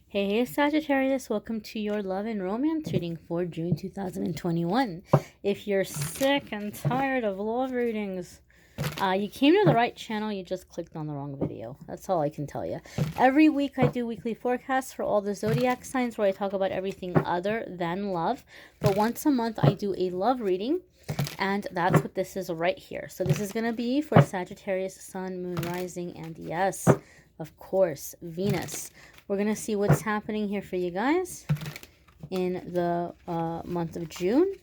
Hey Sagittarius, welcome to your love and romance reading for June 2021. If you're sick and tired of love readings, you came to the right channel, you just clicked on the wrong video. That's all I can tell you. Every week I do weekly forecasts for all the zodiac signs where I talk about everything other than love. But once a month I do a love reading, and that's what this is right here. So this is going to be for Sagittarius, Sun, Moon, Rising, and yes, of course, Venus. We're going to see what's happening here for you guys in the month of June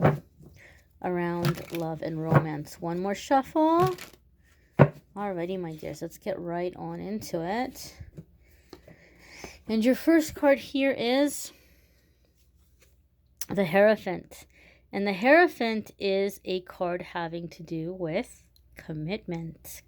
around love and romance. One more shuffle. Alrighty, my dears, let's get right on into it. And your first card here is the Hierophant. And the Hierophant is a card having to do with commitment.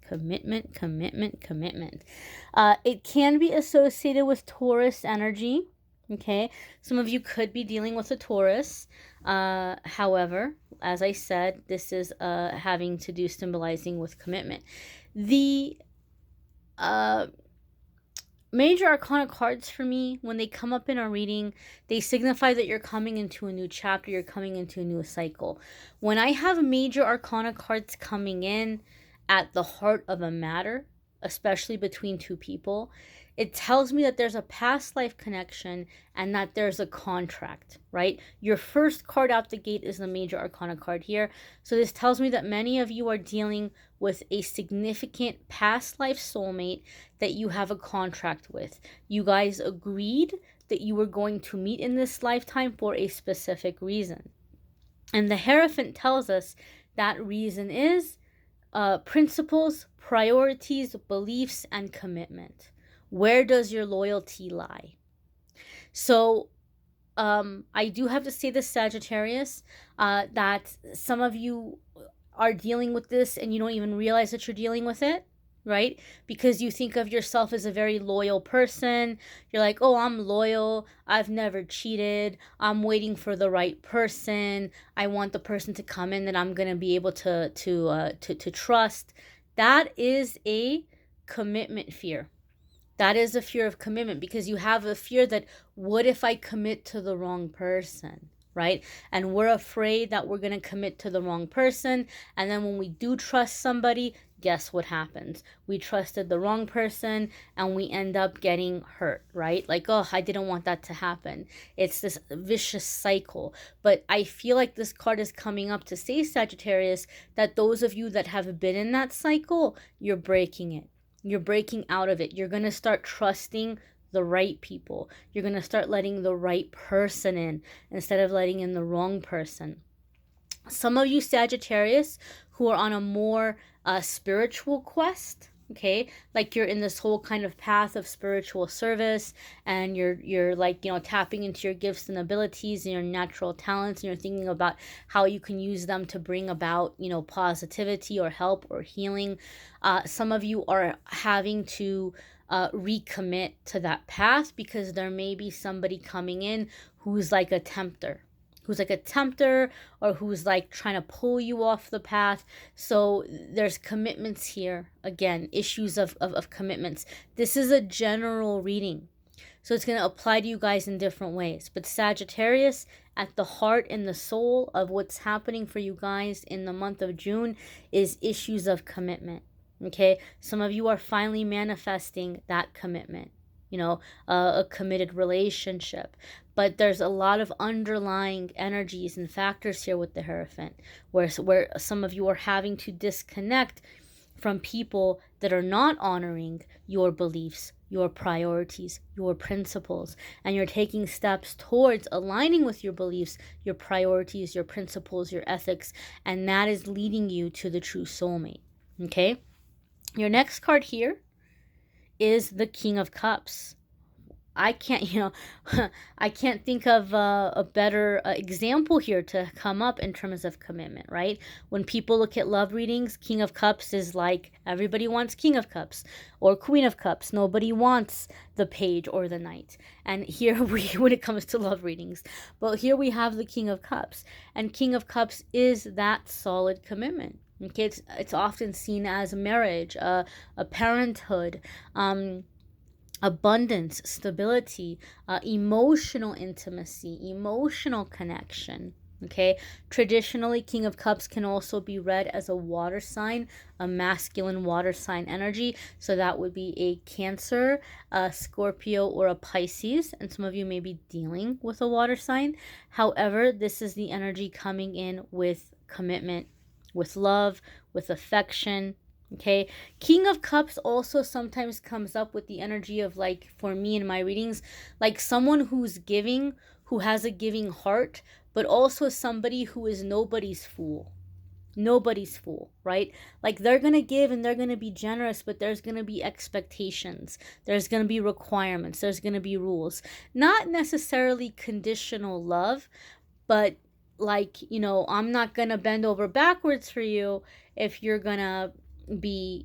It can be associated with Taurus energy. Okay, some of you could be dealing with a Taurus. However, as I said, this is having to do, symbolizing with commitment. The major arcana cards for me, when they come up in our reading, they signify that you're coming into a new chapter, you're coming into a new cycle. When I have major arcana cards coming in at the heart of a matter, especially between two people, it tells me that there's a past life connection and that there's a contract, right? Your first card out the gate is the major arcana card here. So this tells me that many of you are dealing with a significant past life soulmate that you have a contract with. You guys agreed that you were going to meet in this lifetime for a specific reason. And the Hierophant tells us that reason is principles, priorities, beliefs, and commitment. Where does your loyalty lie? So I do have to say this, Sagittarius, that some of you are dealing with this and you don't even realize that you're dealing with it, right? Because you think of yourself as a very loyal person. You're like, oh, I'm loyal. I've never cheated. I'm waiting for the right person. I want the person to come in that I'm going to be able to trust. That is a commitment fear. That is a fear of commitment, because you have a fear that, what if I commit to the wrong person, right? And we're afraid that we're going to commit to the wrong person. And then when we do trust somebody, guess what happens? We trusted the wrong person and we end up getting hurt, right? Like, oh, I didn't want that to happen. It's this vicious cycle. But I feel like this card is coming up to say, Sagittarius, that those of you that have been in that cycle, you're breaking it. You're breaking out of it. You're going to start trusting the right people. You're going to start letting the right person in instead of letting in the wrong person. Some of you Sagittarius who are on a more spiritual quest, okay, like you're in this whole kind of path of spiritual service, and you're like, you know, tapping into your gifts and abilities and your natural talents, and you're thinking about how you can use them to bring about, you know, positivity or help or healing. Some of you are having to recommit to that path because there may be somebody coming in who's like a tempter, or who's like trying to pull you off the path. So there's commitments here. Again, issues of commitments. This is a general reading, so it's going to apply to you guys in different ways. But Sagittarius, at the heart and the soul of what's happening for you guys in the month of June is issues of commitment. Okay, some of you are finally manifesting that commitment, you know, a committed relationship. But there's a lot of underlying energies and factors here with the Hierophant, where some of you are having to disconnect from people that are not honoring your beliefs, your priorities, your principles, and you're taking steps towards aligning with your beliefs, your priorities, your principles, your ethics, and that is leading you to the true soulmate. Okay? Your next card here is the King of Cups. I can't, you know, I can't think of a better example here to come up in terms of commitment, right? When people look at love readings, King of Cups is like, everybody wants King of Cups or Queen of Cups. Nobody wants the Page or the Knight. And here when it comes to love readings, but here we have the King of Cups, and King of Cups is that solid commitment. Okay, it's often seen as marriage, a parenthood, abundance, stability, emotional intimacy, emotional connection. Okay, traditionally, King of Cups can also be read as a water sign, a masculine water sign energy. So that would be a Cancer, a Scorpio, or a Pisces. And some of you may be dealing with a water sign. However, this is the energy coming in with commitment, with love, with affection. Okay, King of Cups also sometimes comes up with the energy of, like, for me in my readings, like someone who's giving, who has a giving heart, but also somebody who is nobody's fool. Nobody's fool, right? Like, they're going to give and they're going to be generous, but there's going to be expectations. There's going to be requirements. There's going to be rules. Not necessarily conditional love, but like, I'm not going to bend over backwards for you if you're going to be,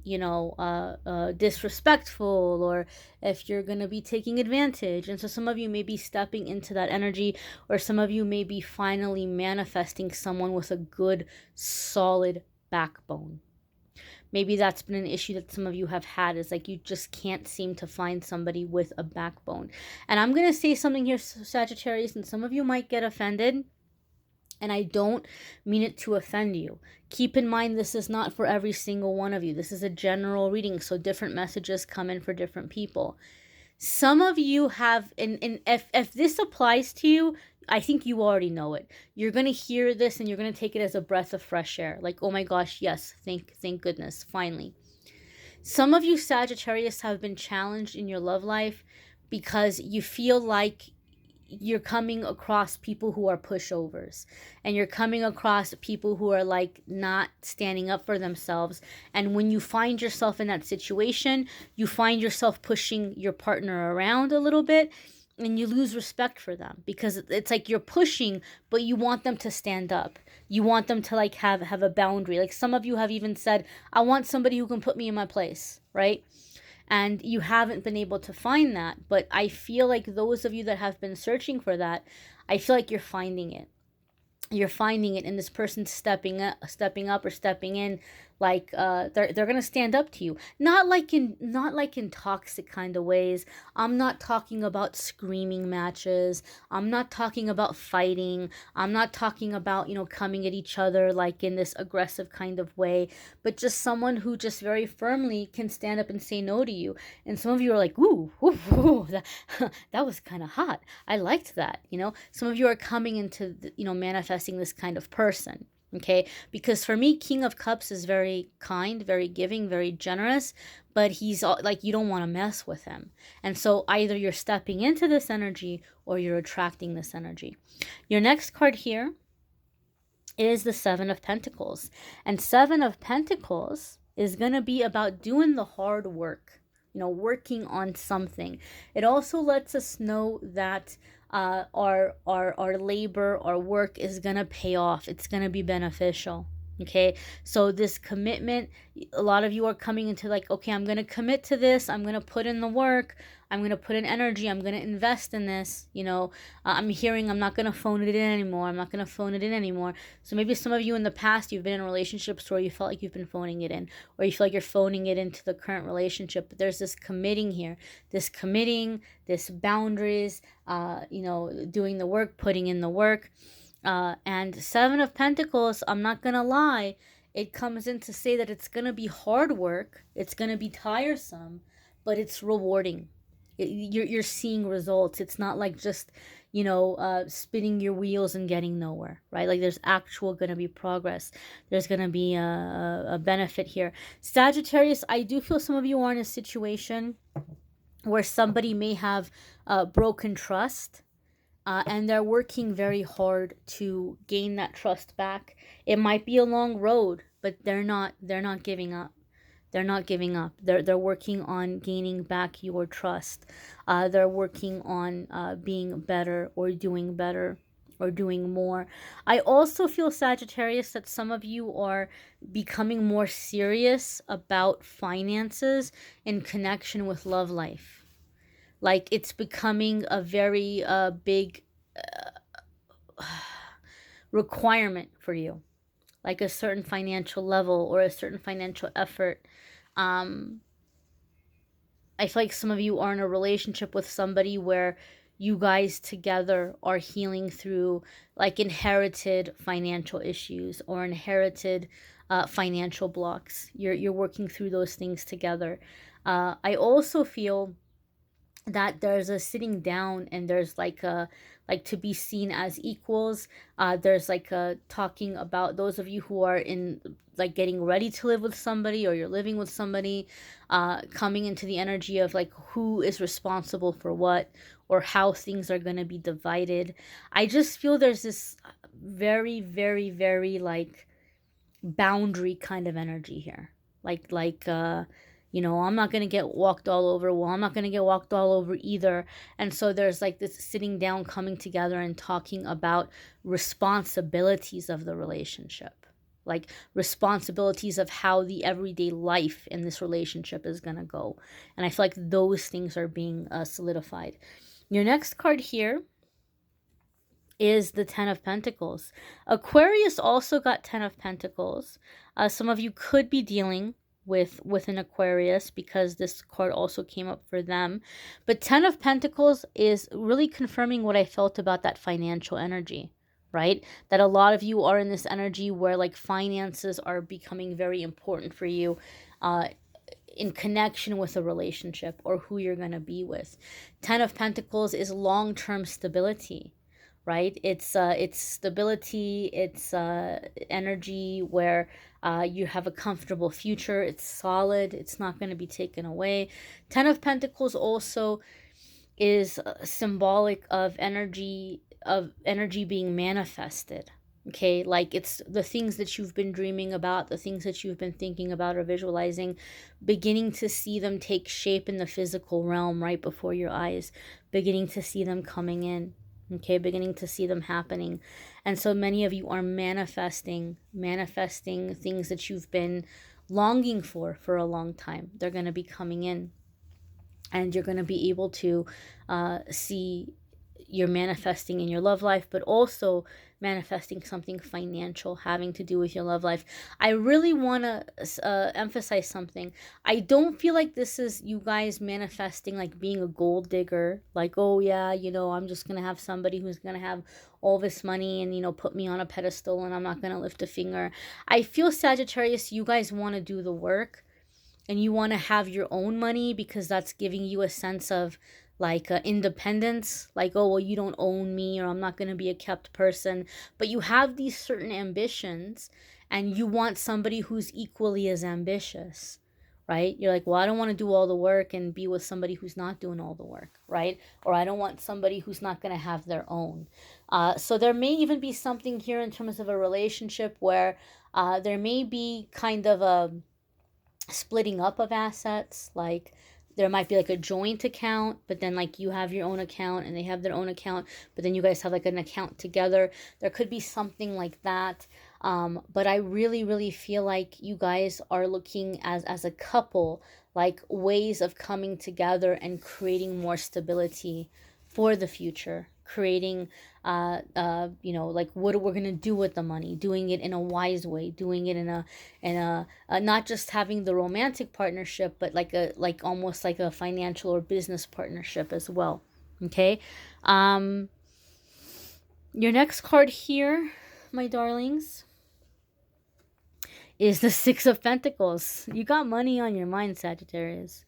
disrespectful, or if you're going to be taking advantage. And so some of you may be stepping into that energy, or some of you may be finally manifesting someone with a good, solid backbone. Maybe that's been an issue that some of you have had, is like you just can't seem to find somebody with a backbone. And I'm going to say something here, Sagittarius, and some of you might get offended, and I don't mean it to offend you. Keep in mind, this is not for every single one of you. This is a general reading, so different messages come in for different people. Some of you have, and if this applies to you, I think you already know it. You're going to hear this and you're going to take it as a breath of fresh air. Like, oh my gosh, yes, thank goodness, finally. Some of you Sagittarius have been challenged in your love life because you feel like you're coming across people who are pushovers, and you're coming across people who are like not standing up for themselves. And when you find yourself in that situation, you find yourself pushing your partner around a little bit, and you lose respect for them because it's like you're pushing, but you want them to stand up. You want them to like have a boundary. Like, some of you have even said, I want somebody who can put me in my place, right? And you haven't been able to find that. But I feel like those of you that have been searching for that, I feel like you're finding it. You're finding it in this person stepping up or stepping in, like they're gonna stand up to you, not like in toxic kind of ways. I'm not talking about screaming matches. I'm not talking about fighting. I'm not talking about coming at each other like in this aggressive kind of way, but just someone who just very firmly can stand up and say no to you. And some of you are like, ooh, ooh, ooh, that was kind of hot. I liked that. Some of you are coming into manifesting this kind of person. Okay, because for me, King of Cups is very kind, very giving, very generous, but he's like, you don't want to mess with him. And so either you're stepping into this energy or you're attracting this energy. Your next card here is the Seven of Pentacles. And Seven of Pentacles is going to be about doing the hard work, working on something. It also lets us know that our labor, our work is going to pay off. It's going to be beneficial. Okay, so this commitment, a lot of you are coming into like, okay, I'm going to commit to this. I'm going to put in the work. I'm going to put in energy. I'm going to invest in this. I'm hearing I'm not going to phone it in anymore. I'm not going to phone it in anymore. So maybe some of you in the past, you've been in relationships where you felt like you've been phoning it in, or you feel like you're phoning it into the current relationship. But there's this committing here, this boundaries, doing the work, putting in the work. And Seven of Pentacles, I'm not going to lie, it comes in to say that it's going to be hard work. It's going to be tiresome, but it's rewarding. You're seeing results. It's not like just, spinning your wheels and getting nowhere, right? Like, there's actual going to be progress. There's going to be a benefit here. Sagittarius, I do feel some of you are in a situation where somebody may have broken trust. And they're working very hard to gain that trust back. It might be a long road, but they're not giving up. They're not giving up. They're working on gaining back your trust. They're working on being better or doing more. I also feel, Sagittarius, that some of you are becoming more serious about finances in connection with love life. Like, it's becoming a very big requirement for you, like a certain financial level or a certain financial effort. I feel like some of you are in a relationship with somebody where you guys together are healing through like inherited financial issues or inherited financial blocks. You're working through those things together. I also feel that there's a sitting down and there's like a like to be seen as equals. There's like a talking about those of you who are in like getting ready to live with somebody or you're living with somebody, coming into the energy of like who is responsible for what or how things are going to be divided. I just feel there's this very very very like boundary kind of energy here. I'm not going to get walked all over. Well, I'm not going to get walked all over either. And so there's like this sitting down, coming together and talking about responsibilities of the relationship, like responsibilities of how the everyday life in this relationship is going to go. And I feel like those things are being solidified. Your next card here is the Ten of Pentacles. Aquarius also got Ten of Pentacles. Some of you could be dealing with an Aquarius because this card also came up for them. But Ten of Pentacles is really confirming what I felt about that financial energy, right? That a lot of you are in this energy where like finances are becoming very important for you in connection with a relationship or who you're going to be with. Ten of Pentacles is long-term stability, right? It's stability, it's energy where you have a comfortable future, it's solid, it's not going to be taken away. Ten of Pentacles also is symbolic of energy being manifested. Okay, like it's the things that you've been dreaming about, the things that you've been thinking about or visualizing, beginning to see them take shape in the physical realm right before your eyes, beginning to see them coming in. Okay, beginning to see them happening. And so many of you are manifesting things that you've been longing for a long time. They're going to be coming in, and you're going to be able to see you're manifesting in your love life, but also manifesting something financial having to do with your love life. I really want to emphasize something. I don't feel like this is you guys manifesting like being a gold digger, like, oh yeah, I'm just going to have somebody who's going to have all this money and, put me on a pedestal and I'm not going to lift a finger. I feel, Sagittarius, you guys want to do the work and you want to have your own money because that's giving you a sense of like independence, like, oh, well, you don't own me or I'm not going to be a kept person. But you have these certain ambitions and you want somebody who's equally as ambitious, right? You're like, well, I don't want to do all the work and be with somebody who's not doing all the work, right? Or I don't want somebody who's not going to have their own. So there may even be something here in terms of a relationship where there may be kind of a splitting up of assets. Like there might be like a joint account, but then like you have your own account and they have their own account, but then you guys have like an account together. There could be something like that. But I really, really feel like you guys are looking as a couple, like ways of coming together and creating more stability for the future, creating like what we're gonna do with the money, doing it in a wise way, doing it in a not just having the romantic partnership, but like almost like a financial or business partnership as well. Okay. Your next card here, my darlings, is the Six of Pentacles. You got money on your mind, Sagittarius.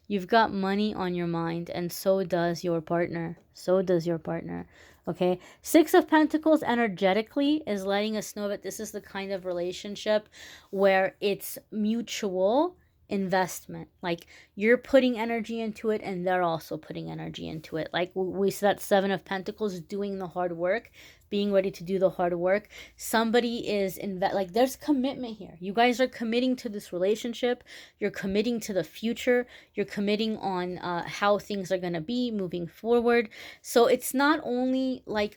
You've got money on your mind, and so does your partner. So does your partner. Okay? Six of Pentacles energetically is letting us know that this is the kind of relationship where it's mutual investment. Like you're putting energy into it and they're also putting energy into it. Like we said, that Seven of Pentacles, doing the hard work, being ready to do the hard work. Somebody is like there's commitment here. You guys are committing to this relationship. You're committing to the future. You're committing on how things are going to be moving forward. So it's not only like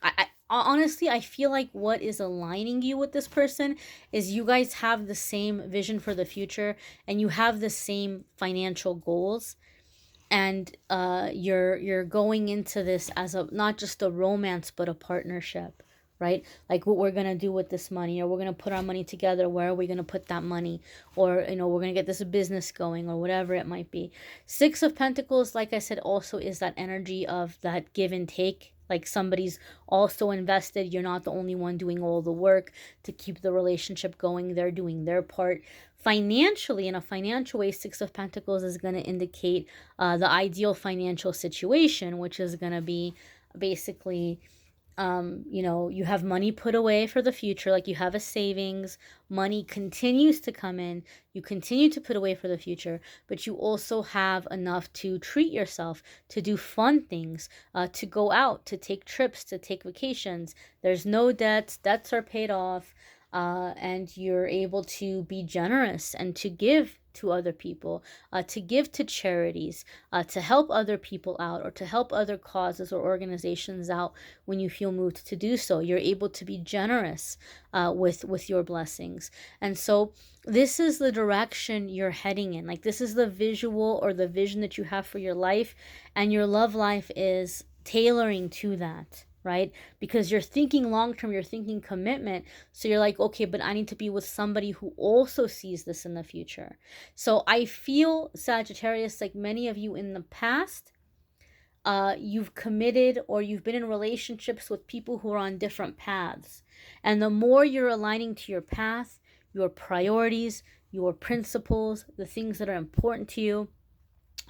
honestly, I feel like what is aligning you with this person is you guys have the same vision for the future and you have the same financial goals. And you're going into this as a not just a romance but a partnership, right? Like what we're going to do with this money, or we're going to put our money together. Where are we going to put that money? Or, we're going to get this business going, or whatever it might be. Six of Pentacles, like I said, also is that energy of that give and take. Like somebody's also invested. You're not the only one doing all the work to keep the relationship going. They're doing their part. Financially, in a financial way, Six of Pentacles is going to indicate the ideal financial situation, which is going to be basically, you have money put away for the future, like you have a savings, money continues to come in, you continue to put away for the future, but you also have enough to treat yourself, to do fun things, to go out, to take trips, to take vacations. There's no debts, debts are paid off, and you're able to be generous and to give to other people, to give to charities, to help other people out, or to help other causes or organizations out when you feel moved to do so. You're able to be generous with your blessings. And so this is the direction you're heading in. Like this is the visual or the vision that you have for your life, and your love life is tailoring to that, right? Because you're thinking long-term, you're thinking commitment. So you're like, okay, but I need to be with somebody who also sees this in the future. So I feel, Sagittarius, like many of you in the past, you've committed or you've been in relationships with people who are on different paths. And the more you're aligning to your path, your priorities, your principles, the things that are important to you,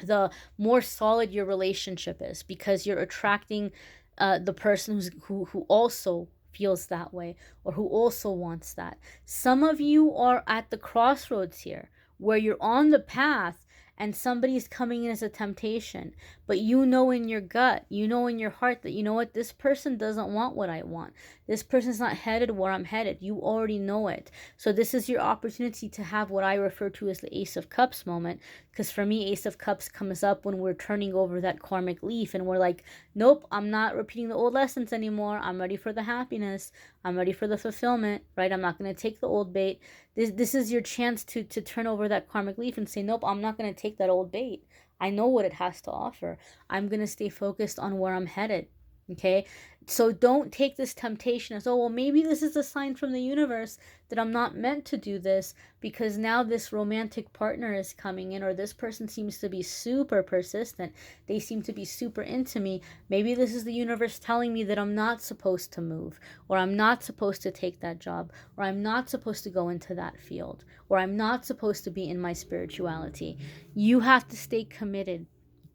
the more solid your relationship is, because you're attracting the person who also feels that way, or who also wants that. Some of you are at the crossroads here, where you're on the path and somebody's coming in as a temptation, but you know in your gut, you know in your heart that, you know what, this person doesn't want what I want. This person's not headed where I'm headed. You already know it. So this is your opportunity to have what I refer to as the Ace of Cups moment, because for me, Ace of Cups comes up when we're turning over that karmic leaf and we're like, nope, I'm not repeating the old lessons anymore. I'm ready for the happiness. I'm ready for the fulfillment, right? I'm not going to take the old bait. This is your chance to turn over that karmic leaf and say, nope, I'm not going to take that old bait. I know what it has to offer. I'm going to stay focused on where I'm headed. Okay, so don't take this temptation as, oh, well, maybe this is a sign from the universe that I'm not meant to do this, because now this romantic partner is coming in, or this person seems to be super persistent. They seem to be super into me. Maybe this is the universe telling me that I'm not supposed to move, or I'm not supposed to take that job, or I'm not supposed to go into that field, or I'm not supposed to be in my spirituality. You have to stay committed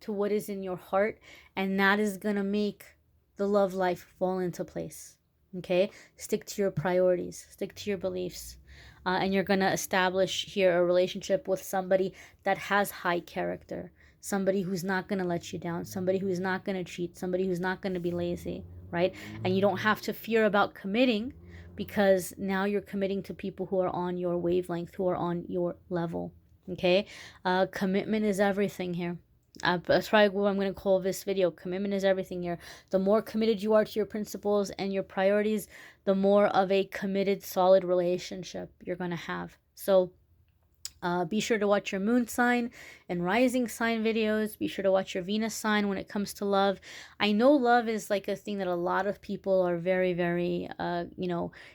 to what is in your heart, and that is going to make the love life fall into place. Okay, stick to your priorities, stick to your beliefs, and you're going to establish here a relationship with somebody that has high character, somebody who's not going to let you down, somebody who's not going to cheat, somebody who's not going to be lazy, right? And you don't have to fear about committing, because now you're committing to people who are on your wavelength, who are on your level. Okay, commitment is everything here. That's probably what I'm going to call this video. Commitment is everything here. The more committed you are to your principles and your priorities, the more of a committed, solid relationship you're going to have. So be sure to watch your moon sign and rising sign videos. Be sure to watch your Venus sign when it comes to love. I know love is like a thing that a lot of people are very, very,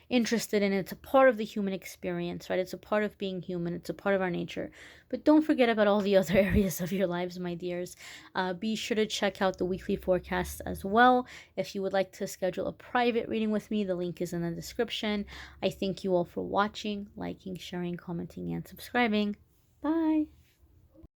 interested in. It's a part of the human experience, right? It's a part of being human. It's a part of our nature. But don't forget about all the other areas of your lives, my dears. Be sure to check out the weekly forecasts as well. If you would like to schedule a private reading with me, the link is in the description. I thank you all for watching, liking, sharing, commenting, and subscribing. Bye.